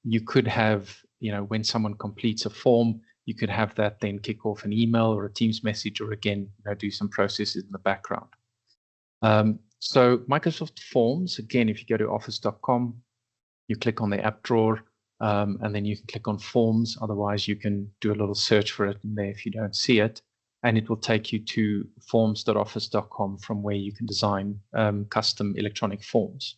You could have, when someone completes a form, you could have that then kick off an email or a Teams message, or again, do some processes in the background. So Microsoft Forms, again, if you go to office.com, you click on the app drawer, and then you can click on Forms. Otherwise, you can do a little search for it in there if you don't see it, and it will take you to forms.office.com, from where you can design custom electronic forms.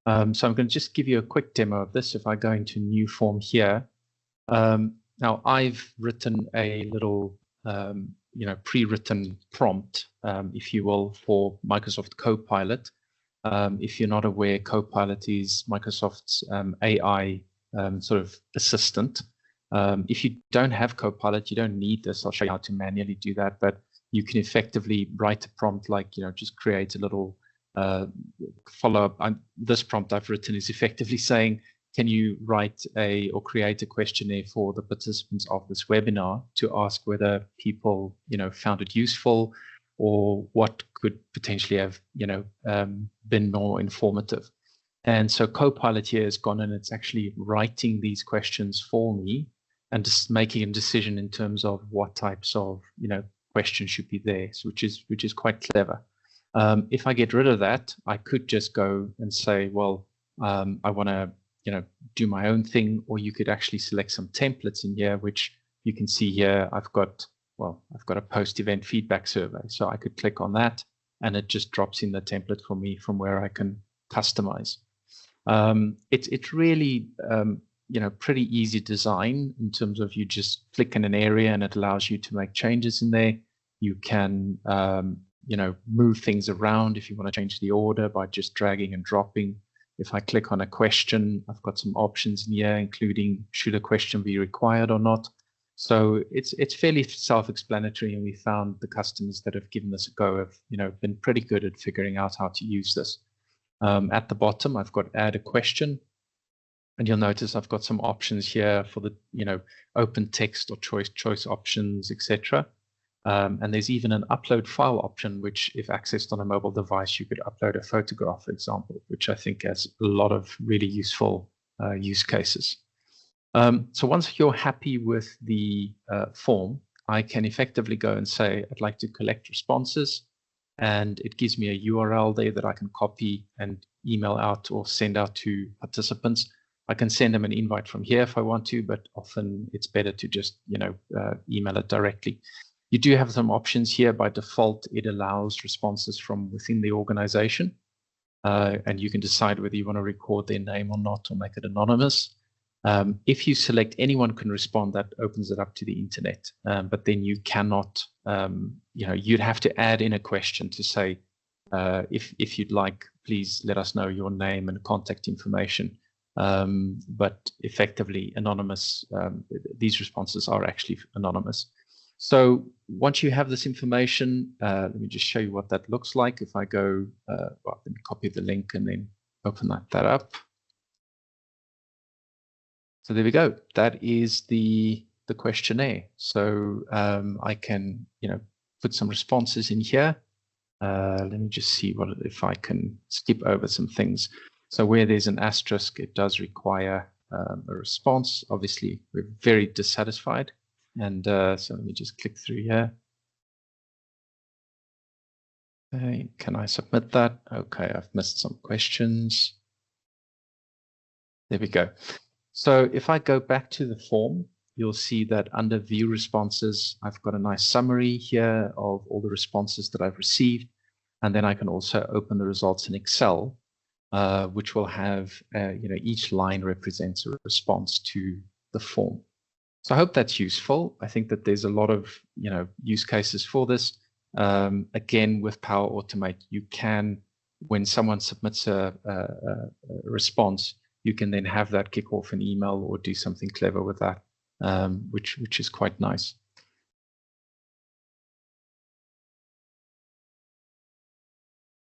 So I'm going to just give you a quick demo of this. If I go into new form here, now I've written a little, pre-written prompt, if you will, for Microsoft Copilot. If you're not aware, Copilot is Microsoft's AI sort of assistant. If you don't have Copilot, you don't need this. I'll show you how to manually do that, but you can effectively write a prompt like, just create a little follow-up. This prompt I've written is effectively saying, can you write or create a questionnaire for the participants of this webinar to ask whether people, found it useful, or what could potentially have, been more informative. And so Copilot here has gone and it's actually writing these questions for me and just making a decision in terms of what types of, questions should be there, which is quite clever. If I get rid of that, I could just go and say, well, I want to, do my own thing, or you could actually select some templates in here, which you can see here. I've got a post-event feedback survey. So I could click on that and it just drops in the template for me from where I can customize. It's really, pretty easy design in terms of you just click in an area and it allows you to make changes in there. You can, move things around if you want to change the order by just dragging and dropping. If I click on a question, I've got some options in here, including should a question be required or not. So it's fairly self-explanatory, and we found the customers that have given this a go have been pretty good at figuring out how to use this. At the bottom, I've got add a question, and you'll notice I've got some options here for the open text or choice options, etc. And there's even an upload file option, which if accessed on a mobile device, you could upload a photograph, for example, which I think has a lot of really useful use cases. So once you're happy with the form, I can effectively go and say, I'd like to collect responses, and it gives me a URL there that I can copy and email out or send out to participants. I can send them an invite from here if I want to, but often it's better to just, email it directly. You do have some options here. By default, it allows responses from within the organization, and you can decide whether you want to record their name or not, or make it anonymous. If you select anyone can respond, that opens it up to the internet. But then you cannot, you'd have to add in a question to say, if you'd like, please let us know your name and contact information. But effectively anonymous, these responses are actually anonymous. So once you have this information, let me just show you what that looks like. If I go, let me copy the link and then open that up. So there we go. That is the questionnaire. So I can, put some responses in here. Let me just see if I can skip over some things. So where there's an asterisk, it does require a response. Obviously, we're very dissatisfied. And so let me just click through here. Okay, can I submit that? Okay, I've missed some questions. There we go. So if I go back to the form, you'll see that under view responses, I've got a nice summary here of all the responses that I've received. And then I can also open the results in Excel, which will have, each line represents a response to the form. So I hope that's useful. I think that there's a lot of, use cases for this. Again, with Power Automate, you can, when someone submits a response, you can then have that kick off an email or do something clever with that, which is quite nice.